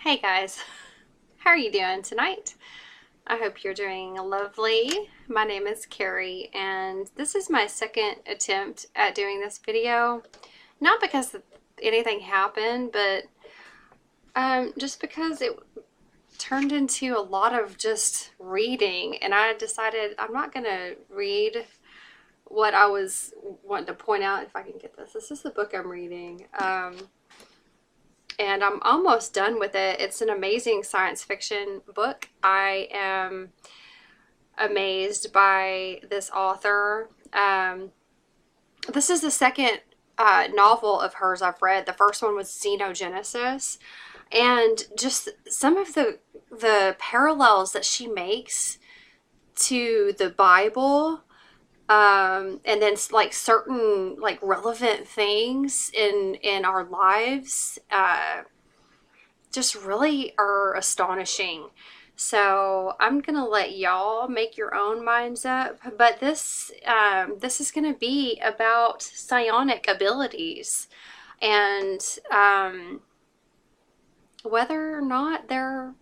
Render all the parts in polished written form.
Hey guys, how are you doing tonight? I hope you're doing lovely. My name is Carrie, and this is my second attempt at doing this video. Not because anything happened, but just because it turned into a lot of just reading, and I decided I'm not going to read what I was wanting to point out. If I can get this. This is the book I'm reading. And I'm almost done with it. It's an amazing science fiction book. I am amazed by this author. This is the second novel of hers I've read. The first one was Xenogenesis, and just some of the parallels that she makes to the Bible, and then like certain like relevant things in our lives, just really are astonishing. So I'm gonna let y'all make your own minds up, but this is gonna be about psionic abilities and whether or not they're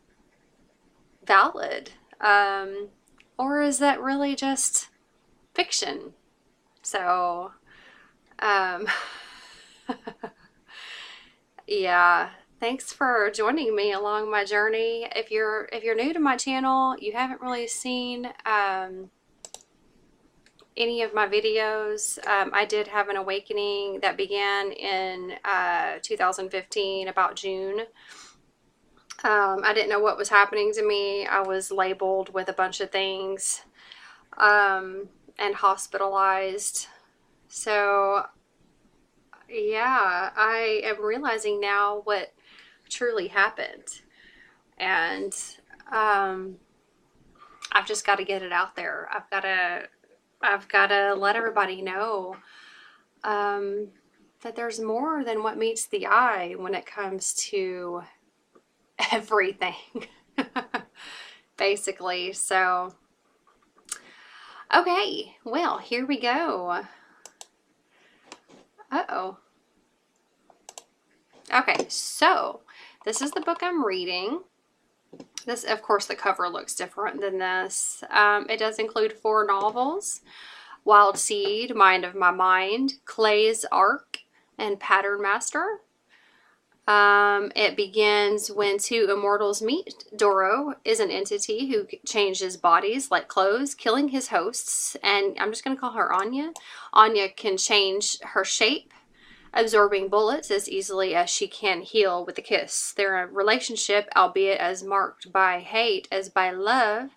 valid, or is that really just fiction? So, um, yeah. Thanks for joining me along my journey. If you're new to my channel, you haven't really seen any of my videos. I did have an awakening that began in 2015, about June. I didn't know what was happening to me. I was labeled with a bunch of things, and hospitalized. So yeah, I am realizing now what truly happened. And I've just got to get it out there. I've got to let everybody know that there's more than what meets the eye when it comes to everything. Basically. So okay, well, here we go. Uh-oh. Okay, so this is the book I'm reading. This, of course, the cover looks different than this. It does include 4 novels: Wild Seed, Mind of My Mind, Clay's Ark, and Pattern Master. It begins when 2 immortals meet. Doro is an entity who changes bodies like clothes, killing his hosts, and I'm just going to call her Anya. Anya can change her shape, absorbing bullets as easily as she can heal with a kiss. Their relationship, albeit as marked by hate as by love,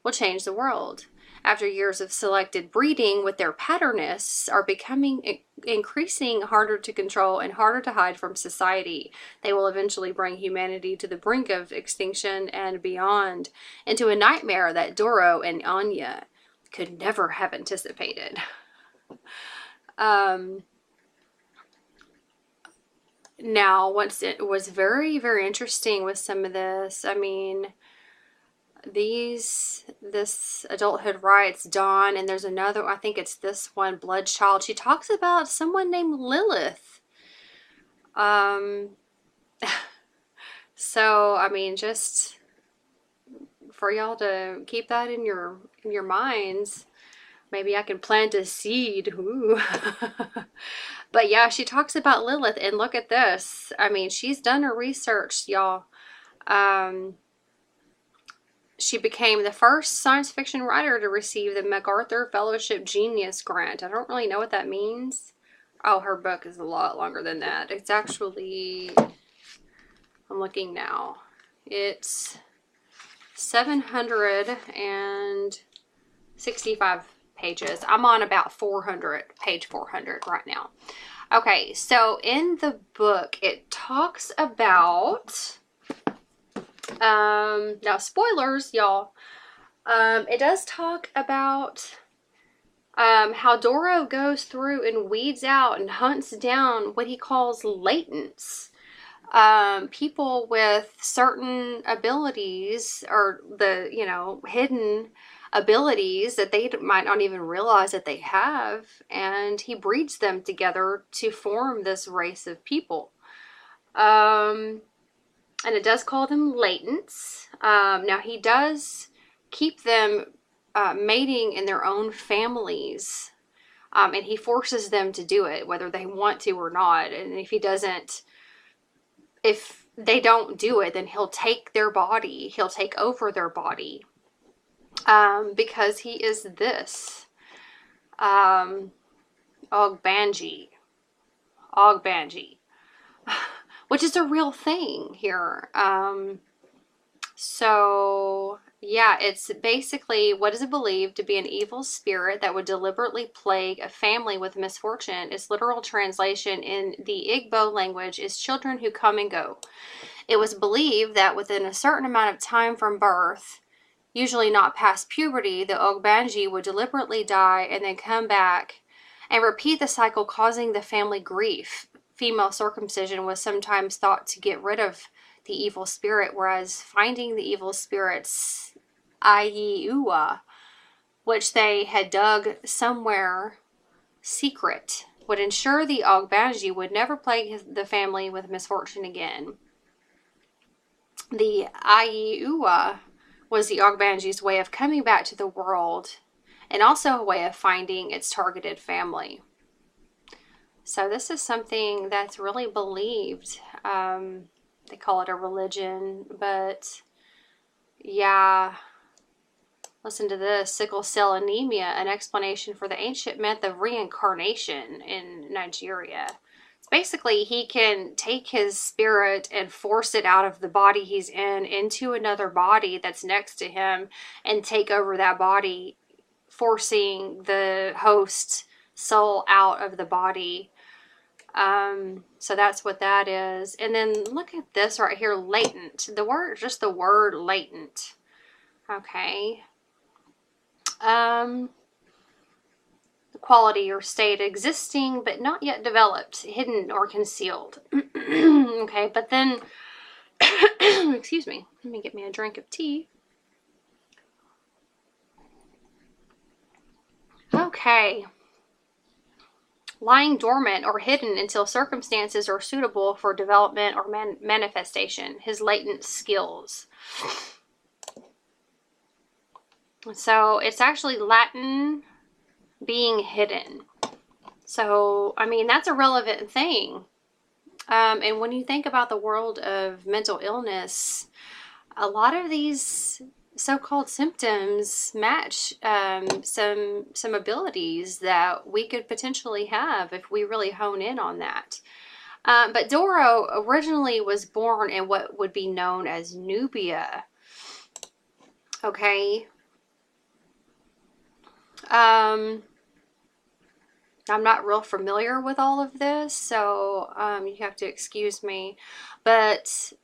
will change the world. After years of selected breeding with their patternists are becoming increasing harder to control and harder to hide from society, they will eventually bring humanity to the brink of extinction and beyond, into a nightmare that Doro and Anya could never have anticipated. Now, what was very, very interesting with some of this, I mean, this Adulthood Rights, Dawn, and there's another, I think it's this one, Bloodchild. She talks about someone named Lilith. So, I mean, just for y'all to keep that in your minds. Maybe I can plant a seed. Ooh. But yeah, she talks about Lilith, and look at this. I mean, she's done her research, y'all. She became the first science fiction writer to receive the MacArthur Fellowship Genius Grant. I don't really know what that means. Oh, her book is a lot longer than that. It's actually, I'm looking now. It's 765 pages. I'm on about 400, page 400 right now. Okay, so in the book, it talks about, now spoilers, y'all. It does talk about how Doro goes through and weeds out and hunts down what he calls latents. People with certain abilities, or the, hidden abilities that they might not even realize that they have, and he breeds them together to form this race of people. And it does call them latents. Now, he does keep them mating in their own families. And he forces them to do it, whether they want to or not. And if they don't do it, then he'll take their body. He'll take over their body. Because he is this. Ogbanji. Which is a real thing here. So, yeah, it's basically what is believed to be an evil spirit that would deliberately plague a family with misfortune. Its literal translation in the Igbo language is children who come and go. It was believed that within a certain amount of time from birth, usually not past puberty, the Ogbanji would deliberately die and then come back and repeat the cycle, causing the family grief. Female circumcision was sometimes thought to get rid of the evil spirit, whereas finding the evil spirit's Aiua, which they had dug somewhere secret, would ensure the Ogbanji would never plague the family with misfortune again. The Aiua was the Ogbanji's way of coming back to the world, and also a way of finding its targeted family. So this is something that's really believed. They call it a religion, but yeah. Listen to this. Sickle cell anemia, an explanation for the ancient myth of reincarnation in Nigeria. It's basically he can take his spirit and force it out of the body he's in into another body that's next to him and take over that body, forcing the host soul out of the body. So that's what that is. And then look at this right here, latent. The word latent. Okay. The quality or state existing but not yet developed, hidden or concealed. Okay, but then excuse me, let me get me a drink of tea. Okay. Lying dormant or hidden until circumstances are suitable for development or manifestation. His latent skills. So it's actually Latin being hidden. So, I mean, that's a relevant thing. And when you think about the world of mental illness, a lot of these so-called symptoms match some abilities that we could potentially have if we really hone in on that. But Doro originally was born in what would be known as Nubia. Okay. I'm not real familiar with all of this, so you have to excuse me. But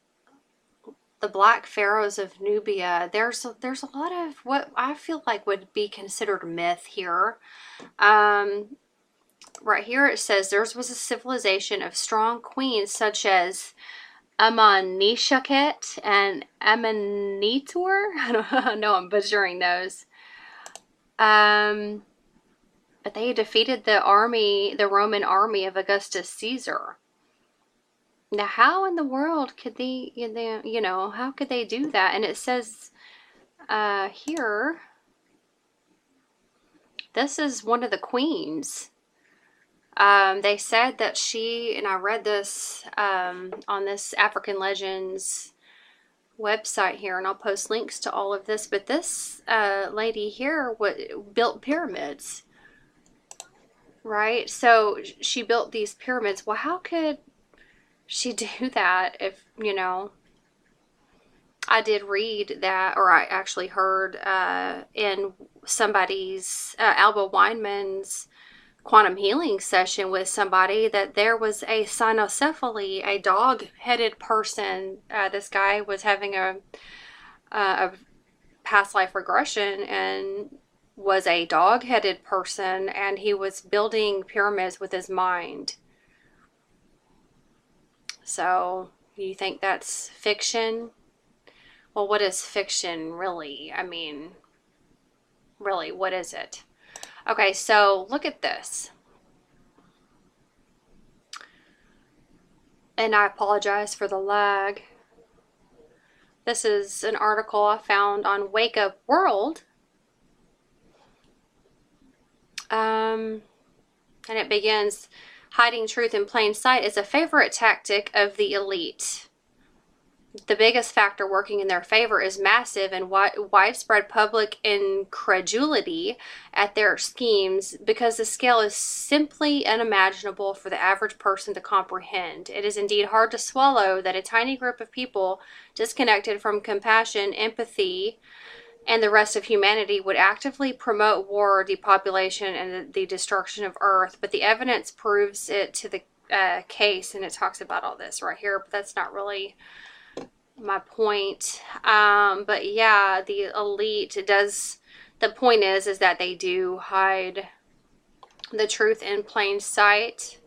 the Black Pharaohs of Nubia, there's a lot of what I feel like would be considered myth here. Right here it says theirs was a civilization of strong queens such as Amonishaket and Amanitur. I know I'm butchering those. But they defeated the Roman army of Augustus Caesar. Now, how in the world could they, how could they do that? And it says here, this is one of the queens. They said that she, and I read this on this African Legends website here, and I'll post links to all of this, but this lady here built pyramids, right? So she built these pyramids. Well, how could she do that if, I did read that, or I actually heard in somebody's, Alba Weinman's quantum healing session with somebody, that there was a Cynocephaly, a dog-headed person. This guy was having a past life regression and was a dog-headed person, and he was building pyramids with his mind. So, you think that's fiction? Well, what is fiction really? I mean, really, what is it? Okay, so look at this. And I apologize for the lag. This is an article I found on Wake Up World. And it begins, hiding truth in plain sight is a favorite tactic of the elite. The biggest factor working in their favor is massive and widespread public incredulity at their schemes, because the scale is simply unimaginable for the average person to comprehend. It is indeed hard to swallow that a tiny group of people disconnected from compassion, empathy, and the rest of humanity would actively promote war, depopulation, and the destruction of Earth. But the evidence proves it to the case, and it talks about all this right here, but that's not really my point. But yeah, the elite does, the point is that they do hide the truth in plain sight.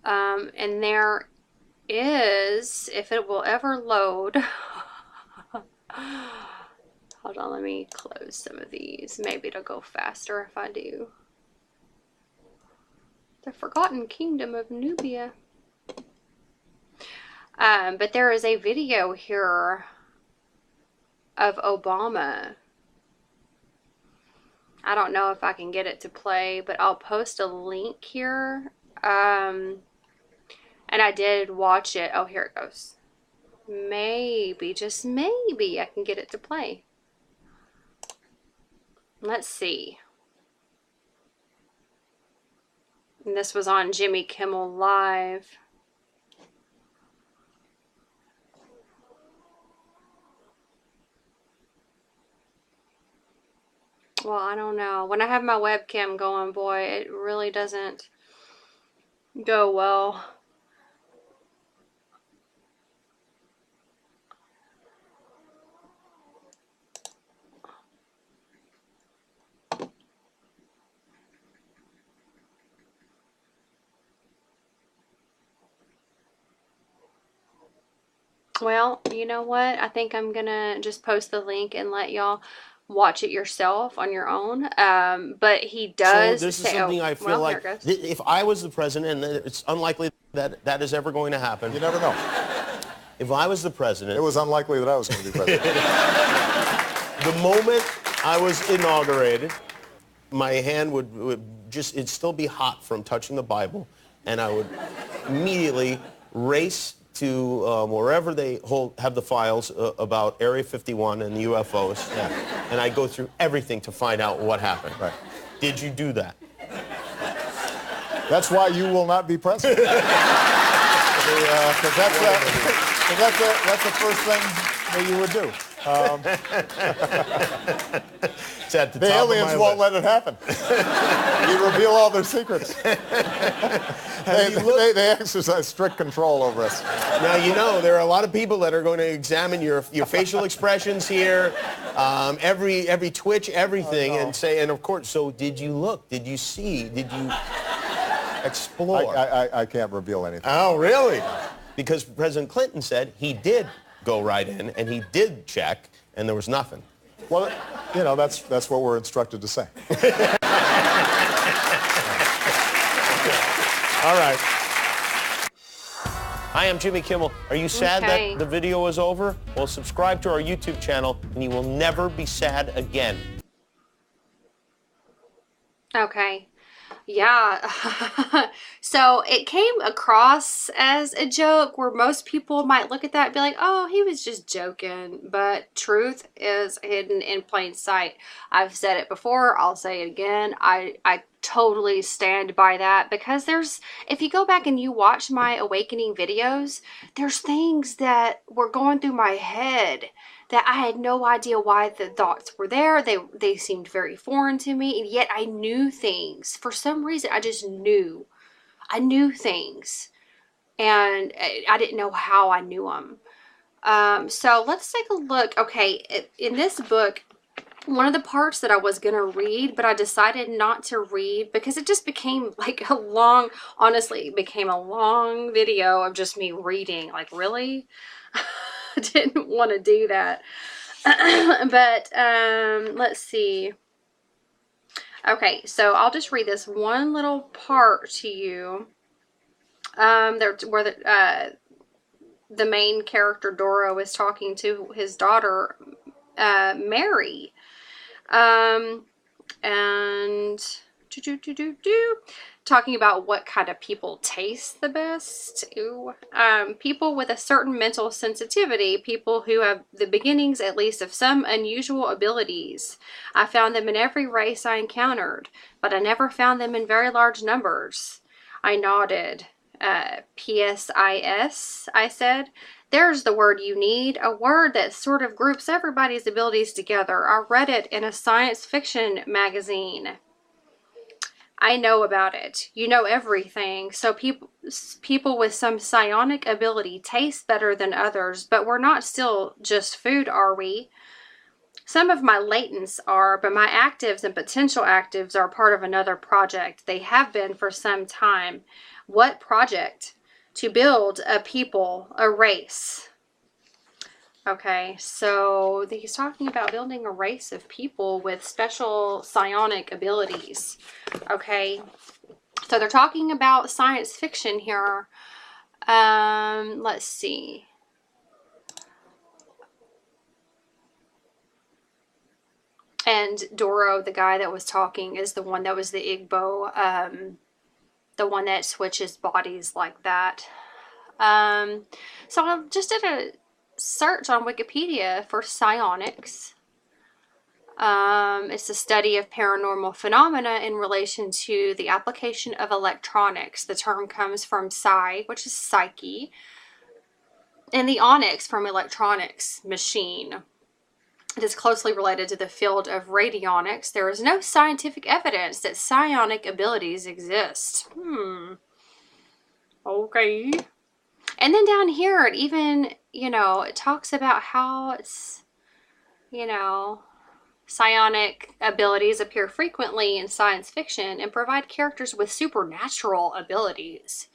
And there is, if it will ever load, hold on, let me close some of these. Maybe it'll go faster if I do. The Forgotten Kingdom of Nubia. But there is a video here of Obama. I don't know if I can get it to play, but I'll post a link here. And I did watch it. Oh, here it goes. Maybe, just maybe, I can get it to play. Let's see. And this was on Jimmy Kimmel Live. Well, I don't know. When I have my webcam going, boy, it really doesn't go well. Well, you know what? I think I'm gonna just post the link and let y'all watch it yourself on your own. But he does. So this is something I feel like if I was the president, and it's unlikely that that is ever going to happen. You never know. If I was the president, it was unlikely that I was going to be president. The moment I was inaugurated, my hand would just, it'd still be hot from touching the Bible, and I would immediately race to wherever they have the files about Area 51 and the UFOs, and I go through everything to find out what happened. Right. Did you do that? That's why you will not be president. Because that's the first thing that you would do. The aliens won't let it happen. You reveal all their secrets. They exercise strict control over us. Now, you know, there are a lot of people that are going to examine your facial expressions here, every twitch, everything, and say, and of course, so did you look? Did you see? Did you explore? I can't reveal anything. Oh, really? Because President Clinton said he did go right in, and he did check, and there was nothing. Well, you know, that's what we're instructed to say. All right. Hi, I'm Jimmy Kimmel. Are you sad that the video is over? Well, subscribe to our YouTube channel, and you will never be sad again. Okay. Yeah. So it came across as a joke where most people might look at that and be like, oh, he was just joking. But truth is hidden in plain sight. I've said it before. I'll say it again. I totally stand by that, because if you go back and you watch my awakening videos, there's things that were going through my head that I had no idea why the thoughts were there. They seemed very foreign to me, and yet I knew things. For some reason, I just knew. I knew things, and I didn't know how I knew them. So let's take a look. Okay, in this book, one of the parts that I was going to read, but I decided not to read because it just became like honestly, it became a long video of just me reading. Like, really? I didn't want to do that. But let's see. Okay, so I'll just read this one little part to you. the main character, Doro, is talking to his daughter, Mary. And talking about what kind of people taste the best. Ew. People with a certain mental sensitivity, people who have the beginnings at least of some unusual abilities. I found them in every race I encountered, but I never found them in very large numbers. I nodded. PSIS, I said. There's the word you need, a word that sort of groups everybody's abilities together. I read it in a science fiction magazine. I know about it. You know everything. So people with some psionic ability taste better than others, but we're not still just food, are we? Some of my latents are, but my actives and potential actives are part of another project. They have been for some time. What project? To build a people, a race. Okay, so he's talking about building a race of people with special psionic abilities. Okay, so they're talking about science fiction here. Let's see. And Doro, the guy that was talking, is the one that was the Igbo, the one that switches bodies like that. So I just did a search on Wikipedia for psionics. It's a study of paranormal phenomena in relation to the application of electronics. The term comes from psi, which is psyche, and the onyx from electronics, machine. It is closely related to the field of radionics. There is no scientific evidence that psionic abilities exist. Okay. And then down here, it even, it talks about how it's, psionic abilities appear frequently in science fiction and provide characters with supernatural abilities.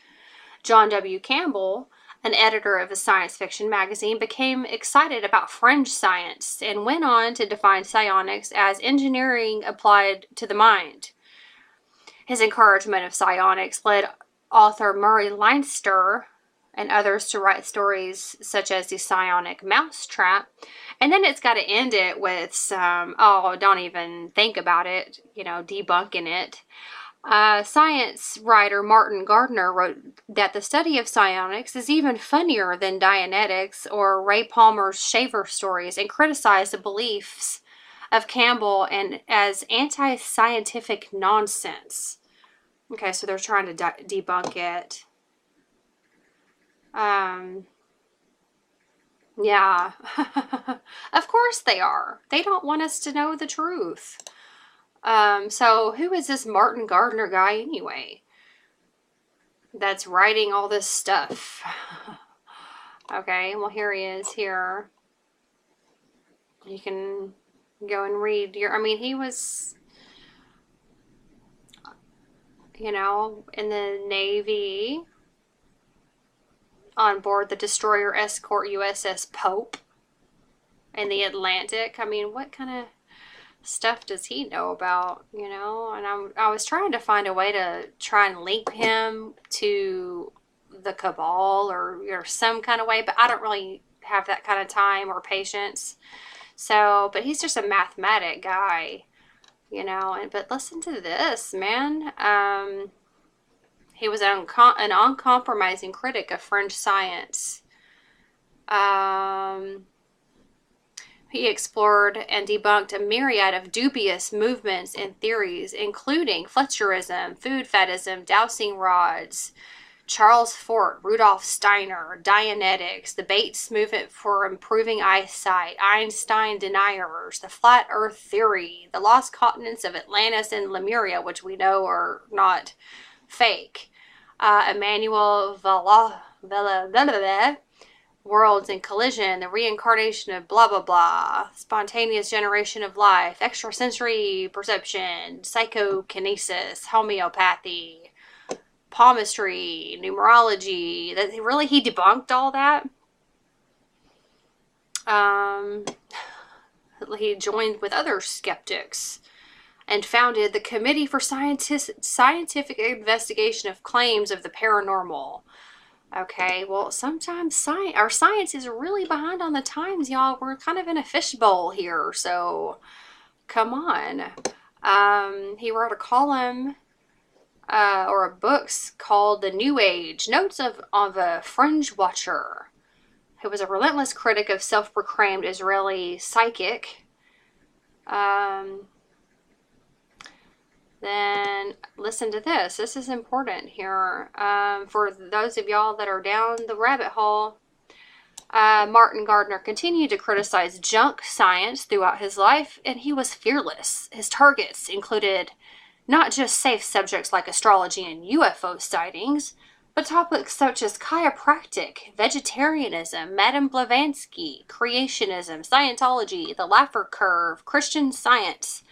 John W. Campbell, an editor of a science fiction magazine, became excited about fringe science and went on to define psionics as engineering applied to the mind. His encouragement of psionics led author Murray Leinster and others to write stories such as the Psionic Mousetrap. And then it's got to end it with some, don't even think about it, debunking it. Science writer Martin Gardner wrote that the study of psionics is even funnier than Dianetics or Ray Palmer's Shaver stories, and criticized the beliefs of Campbell and as anti-scientific nonsense. Okay, so they're trying to debunk it. Yeah. Of course they are. They don't want us to know the truth. So who is this Martin Gardner guy anyway? That's writing all this stuff. Okay, well here he is here. You can go and read he was, in the Navy, on board the destroyer escort USS Pope in the Atlantic. What kind of stuff does he know about, And I was trying to find a way to try and link him to the Cabal or some kind of way, but I don't really have that kind of time or patience. So, but he's just a mathematic guy, but listen to this, man. He was an uncompromising critic of fringe science. He explored and debunked a myriad of dubious movements and theories, including Fletcherism, food fetishism, dowsing rods, Charles Fort, Rudolf Steiner, Dianetics, the Bates movement for improving eyesight, Einstein deniers, the flat earth theory, the lost continents of Atlantis and Lemuria, which we know are not fake, Emmanuel worlds in collision, the reincarnation of blah blah blah, spontaneous generation of life, extrasensory perception, psychokinesis, homeopathy, palmistry, numerology. He debunked all that. He joined with other skeptics and founded the Committee for Scientific Investigation of Claims of the Paranormal. Okay, well, sometimes our science is really behind on the times, y'all. We're kind of in a fishbowl here, so come on. He wrote a column or a books called The New Age, Notes of a Fringe Watcher, who was a relentless critic of self-proclaimed Israeli psychic. Then listen to this. This is important here. For those of y'all that are down the rabbit hole, Martin Gardner continued to criticize junk science throughout his life, and he was fearless. His targets included not just safe subjects like astrology and UFO sightings, but topics such as chiropractic, vegetarianism, Madame Blavatsky, creationism, Scientology, the Laffer curve, Christian Science,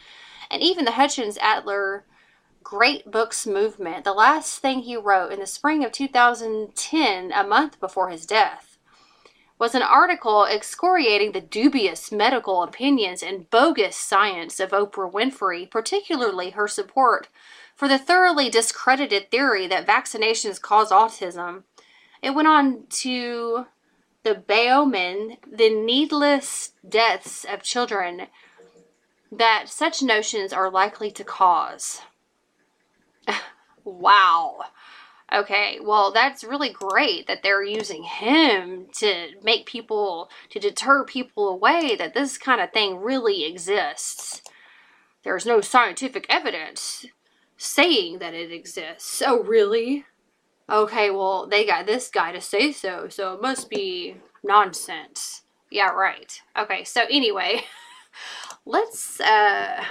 and even the Hutchins Adler Great Books movement. The last thing he wrote in the spring of 2010, a month before his death, was an article excoriating the dubious medical opinions and bogus science of Oprah Winfrey, particularly her support for the thoroughly discredited theory that vaccinations cause autism. It went on to the Biomen, the needless deaths of children that such notions are likely to cause. Wow. Okay, well, that's really great that they're using him to make people, to deter people away that this kind of thing really exists. There's no scientific evidence saying that it exists. Oh, really? Okay, well, they got this guy to say so, so it must be nonsense. Yeah, right. Okay, so anyway, let's, I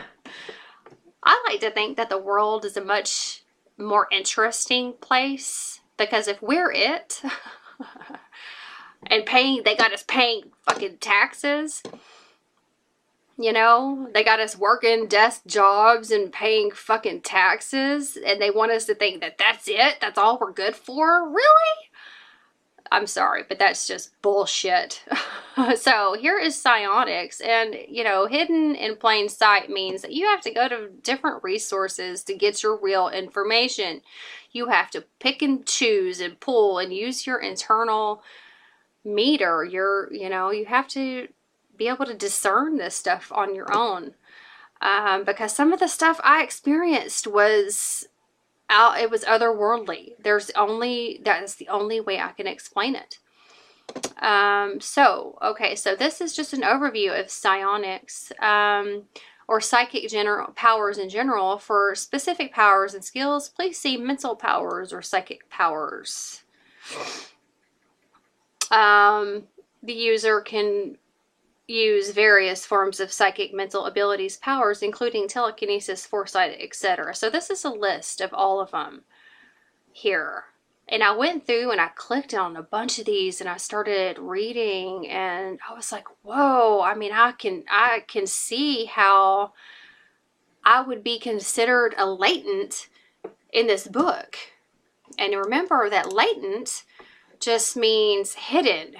like to think that the world is a much more interesting place, because if we're it and they got us paying fucking taxes, you know, they got us working desk jobs and paying fucking taxes, and they want us to think that that's it, that's all we're good for. Really? I'm sorry, but that's just bullshit. So here is psionics, and you know, hidden in plain sight means that you have to go to different resources to get your real information. You have to pick and choose and pull and use your internal meter. You have to be able to discern this stuff on your own. Because some of the stuff I experienced was it was otherworldly. That is the only way I can explain it. So this is just an overview of psionics, or psychic powers in general. For specific powers and skills, please see mental powers or psychic powers. The user can use various forms of psychic mental abilities, powers, including telekinesis, foresight, etc. So this is a list of all of them here. And I went through and I clicked on a bunch of these and I started reading, and I was like, whoa, I mean, I can see how I would be considered a latent in this book. And remember that latent just means hidden,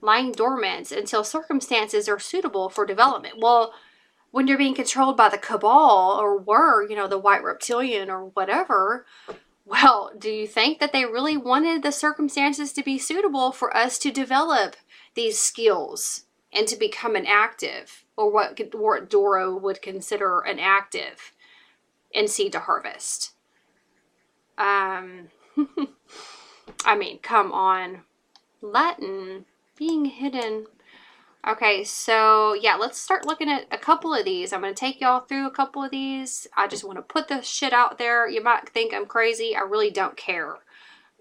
lying dormant until circumstances are suitable for development. Well, when you're being controlled by the cabal, or were, the white reptilian or whatever, well, do you think that they really wanted the circumstances to be suitable for us to develop these skills and to become an active, or what Doro would consider an active in seed to harvest? I mean, come on. Latin, being hidden. Okay, so yeah, let's start looking at a couple of these. I'm going to take y'all through a couple of these. I just want to put this shit out there. You might think I'm crazy. I really don't care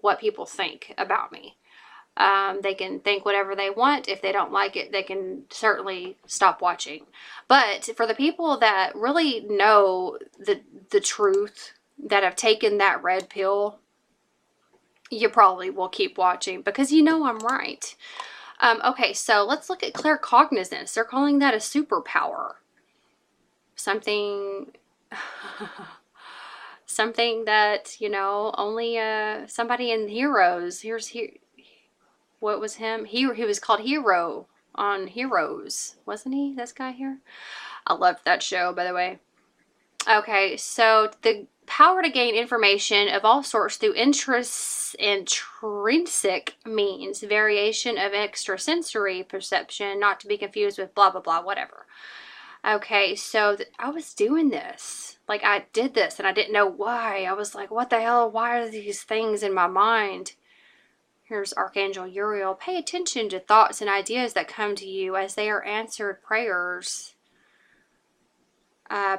what people think about me. They can think whatever they want. If they don't like it, they can certainly stop watching. But for the people that really know the truth, that have taken that red pill, you probably will keep watching, because I'm right. Okay, so let's look at claircognizance. They're calling that a superpower. Something that, only somebody in Heroes. What was him? He was called Hero on Heroes, wasn't he? This guy here? I loved that show, by the way. Okay, so the power to gain information of all sorts through intrinsic means, variation of extrasensory perception, not to be confused with blah, blah, blah, whatever. Okay, so I was doing this. Like, I did this and I didn't know why. I was like, what the hell? Why are these things in my mind? Here's Archangel Uriel. Pay attention to thoughts and ideas that come to you as they are answered prayers.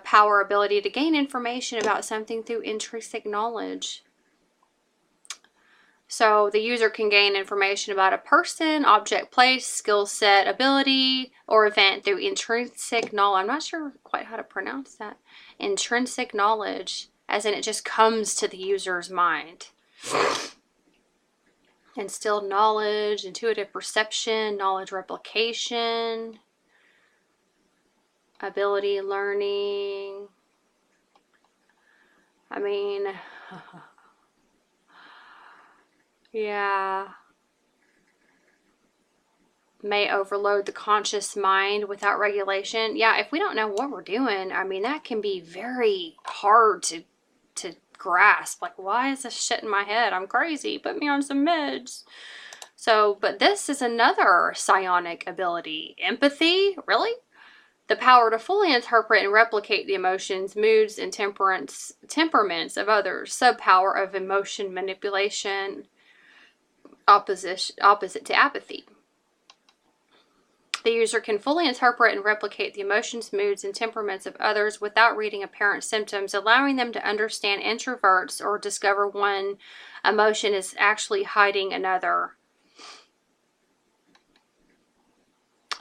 Power, ability to gain information about something through intrinsic knowledge. So the user can gain information about a person, object, place, skill set, ability, or event through intrinsic knowledge. I'm not sure quite how to pronounce that. Intrinsic knowledge, as in it just comes to the user's mind. Instilled knowledge, intuitive perception, knowledge replication, ability learning. I mean, yeah. May overload the conscious mind without regulation. Yeah, if we don't know what we're doing, I mean, that can be very hard to grasp. Like, why is this shit in my head? I'm crazy. Put me on some meds. So, but this is another psionic ability. Empathy? Really? The power to fully interpret and replicate the emotions, moods, and temperaments of others. Subpower of emotion manipulation. Opposite to apathy. The user can fully interpret and replicate the emotions, moods, and temperaments of others without reading apparent symptoms, allowing them to understand introverts or discover one emotion is actually hiding another.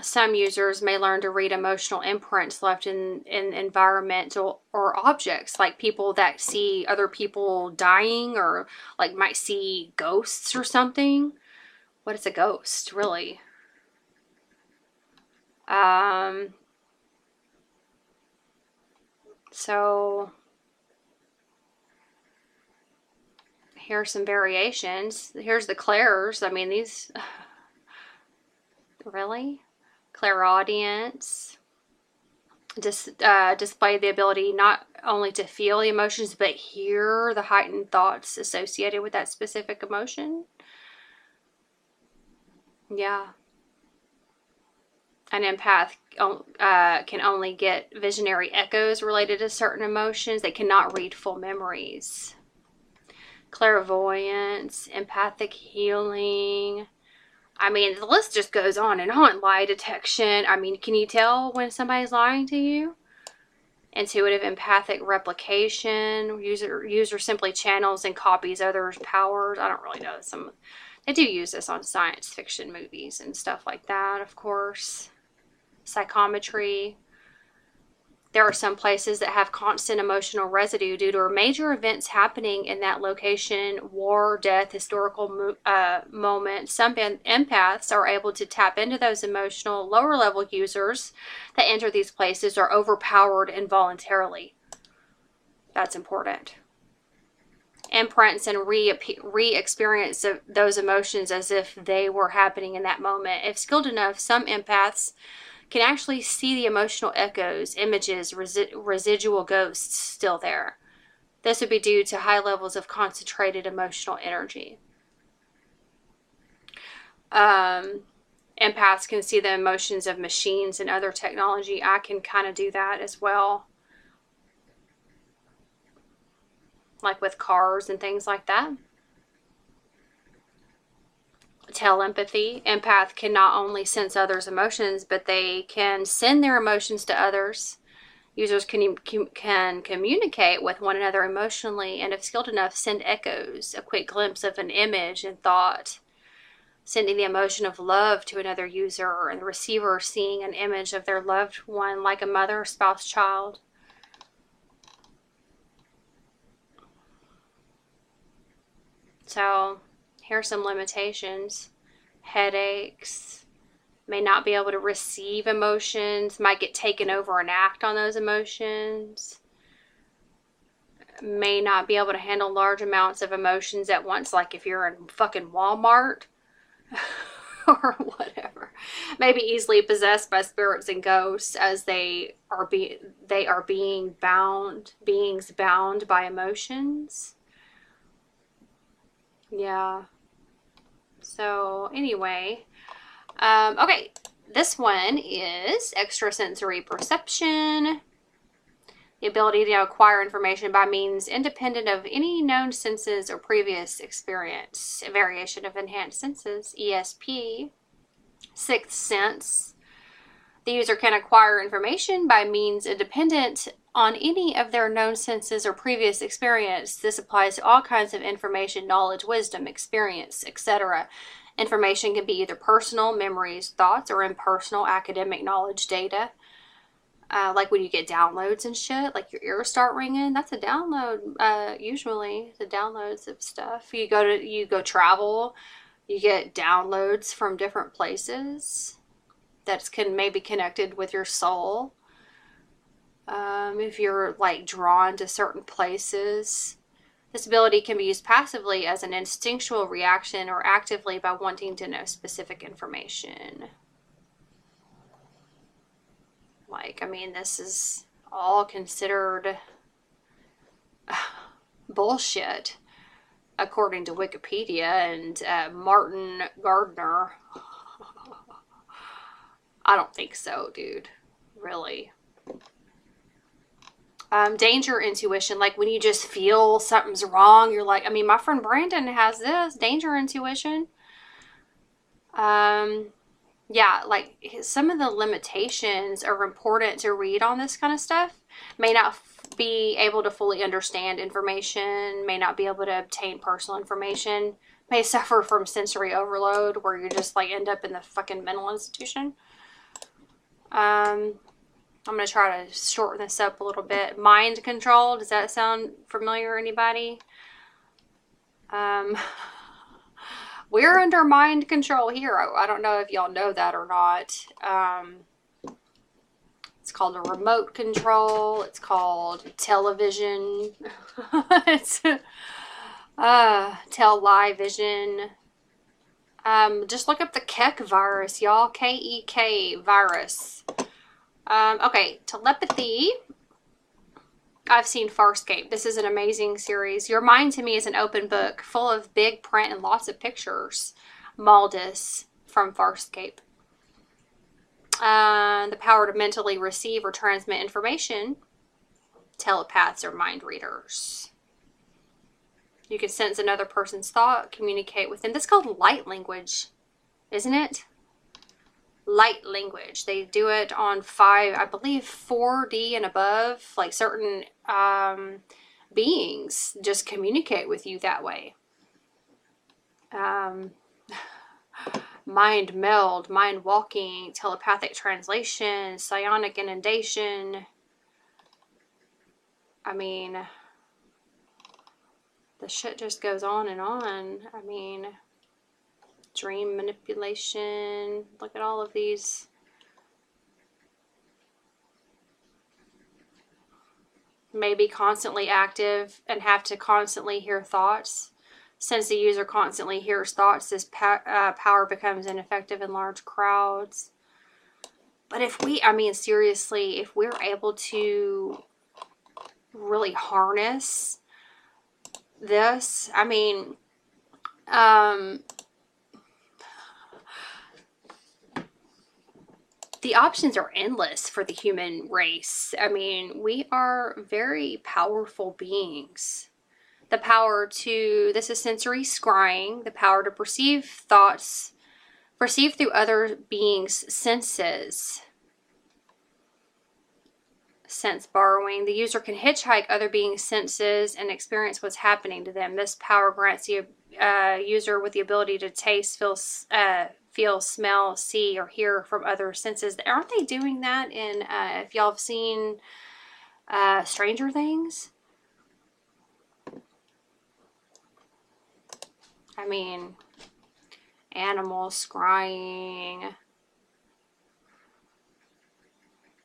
Some users may learn to read emotional imprints left in environmental or objects, like people that see other people dying, or like might see ghosts or something. What is a ghost, really? So here's some variations. Here's the clairs. I mean, these really? Clairaudience. Display the ability not only to feel the emotions, but hear the heightened thoughts associated with that specific emotion. Yeah. An empath can only get visionary echoes related to certain emotions. They cannot read full memories. Clairvoyance, empathic healing. I mean, the list just goes on and on. Lie detection. I mean, can you tell when somebody's lying to you? Intuitive empathic replication. User simply channels and copies others' powers. I don't really know. They do use this on science fiction movies and stuff like that, of course. Psychometry. There are some places that have constant emotional residue due to major events happening in that location, war, death, historical moments. Some empaths are able to tap into those emotional lower level users that enter these places are overpowered involuntarily. That's important. Imprints and re-experience of those emotions as if they were happening in that moment. If skilled enough, some empaths can actually see the emotional echoes, images, residual ghosts still there. This would be due to high levels of concentrated emotional energy. Empaths can see the emotions of machines and other technology. I can kind of do that as well. Like with cars and things like that. Telepathy. Empath can not only sense others' emotions, but they can send their emotions to others. Users can communicate with one another emotionally, and if skilled enough, send echoes, a quick glimpse of an image and thought, sending the emotion of love to another user, and the receiver seeing an image of their loved one, like a mother, spouse, child. So here are some limitations. Headaches, may not be able to receive emotions, might get taken over and act on those emotions, may not be able to handle large amounts of emotions at once, like if you're in fucking Walmart or whatever. Maybe easily possessed by spirits and ghosts, as they are beings bound by emotions. Yeah. So anyway, okay, this one is extrasensory perception. The ability to acquire information by means independent of any known senses or previous experience. A variation of enhanced senses, ESP. Sixth sense. The user can acquire information by means independent on any of their known senses or previous experience. This applies to all kinds of information, knowledge, wisdom, experience, etc. Information can be either personal, memories, thoughts, or impersonal, academic knowledge, data. Like when you get downloads and shit, like your ears start ringing, that's a download. Usually the downloads of stuff. You go travel, you get downloads from different places that can maybe connected with your soul. If you're like drawn to certain places, this ability can be used passively as an instinctual reaction or actively by wanting to know specific information. Like, I mean, this is all considered bullshit, according to Wikipedia and Martin Gardner. I don't think so, dude. Really. Danger intuition, like when you just feel something's wrong, you're like, I mean, my friend Brandon has this danger intuition. Yeah, like some of the limitations are important to read on this kind of stuff. May not be able to fully understand information, may not be able to obtain personal information, may suffer from sensory overload where you just like end up in the fucking mental institution. I'm going to try to shorten this up a little bit. Mind control, does that sound familiar, anybody? We're under mind control here. I don't know if y'all know that or not. It's called a remote control. It's called television. It's television. Just look up the Kek virus, y'all. K-E-K virus. Okay, telepathy. I've seen Farscape. This is an amazing series. Your mind to me is an open book full of big print and lots of pictures. Maldus from Farscape. The power to mentally receive or transmit information. Telepaths or mind readers. You can sense another person's thought, communicate with them. This is called light language, isn't it? Light language. They do it on 4D and above. Like certain beings just communicate with you that way. Mind meld, mind walking, telepathic translation, psionic inundation. I mean, the shit just goes on and on. I mean, dream manipulation. Look at all of these. May be constantly active and have to constantly hear thoughts. Since the user constantly hears thoughts, this power becomes ineffective in large crowds. But if we, I mean, seriously, if we're able to really harness this, I mean, the options are endless for the human race. I mean, we are very powerful beings. The power to, this is sensory scrying, the power to perceive thoughts, perceive through other beings' senses. Sense borrowing. The user can hitchhike other beings' senses and experience what's happening to them. This power grants the user with the ability to taste, feel, smell, see, or hear from other senses. Aren't they doing that in, if y'all have seen Stranger Things? I mean, animals scrying.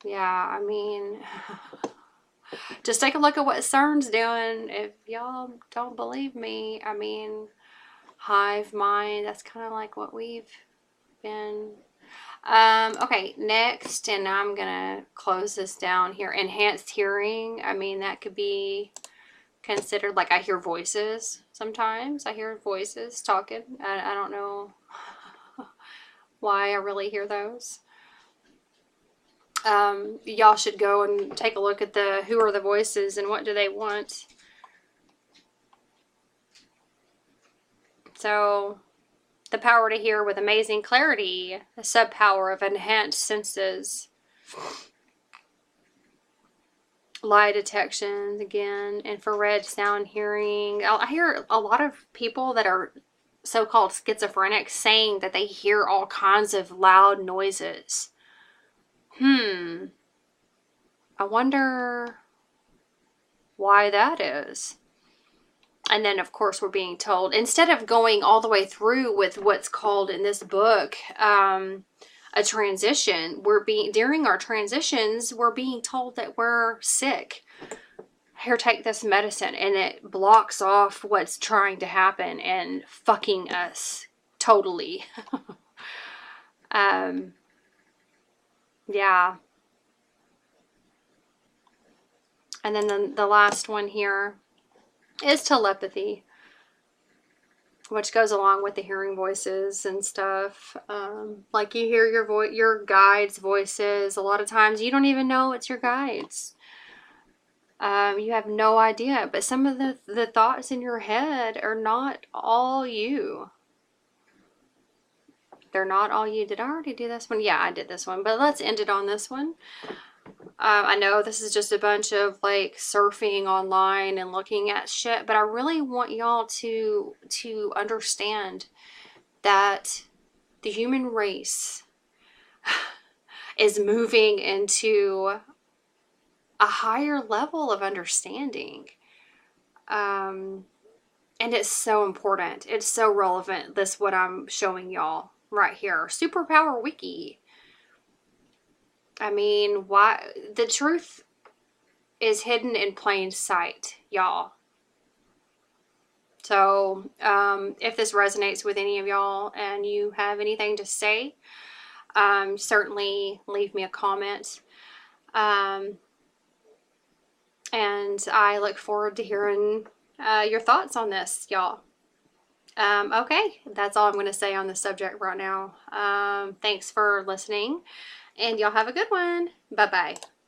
Yeah, I mean, just take a look at what CERN's doing. If y'all don't believe me, I mean, hive mind, that's kind of like what we've open. Okay, next, and I'm gonna close this down here. Enhanced hearing. I mean, that could be considered, like, I hear voices sometimes. I hear voices talking. I don't know why I really hear those. Y'all should go and take a look at who are the voices and what do they want. So, the power to hear with amazing clarity, the subpower of enhanced senses, lie detection, again, infrared sound hearing. I hear a lot of people that are so-called schizophrenic saying that they hear all kinds of loud noises. I wonder why that is. And then, of course, we're being told, instead of going all the way through with what's called in this book, a transition, during our transitions, we're being told that we're sick. Here, take this medicine, and it blocks off what's trying to happen and fucking us totally. Yeah. And then the last one here is telepathy, which goes along with the hearing voices and stuff. Like, you hear your guides' voices. A lot of times you don't even know it's your guides. You have no idea. But some of the thoughts in your head are not all you. They're not all you. Did I already do this one? Yeah, I did this one. But let's end it on this one. I know this is just a bunch of, like, surfing online and looking at shit, but I really want y'all to understand that the human race is moving into a higher level of understanding. And it's so important. It's so relevant. This what I'm showing y'all right here. Superpower Wiki. I mean, why? The truth is hidden in plain sight, y'all. So, if this resonates with any of y'all and you have anything to say, certainly leave me a comment. And I look forward to hearing your thoughts on this, y'all. Okay, that's all I'm going to say on the subject right now. Thanks for listening. And y'all have a good one. Bye-bye.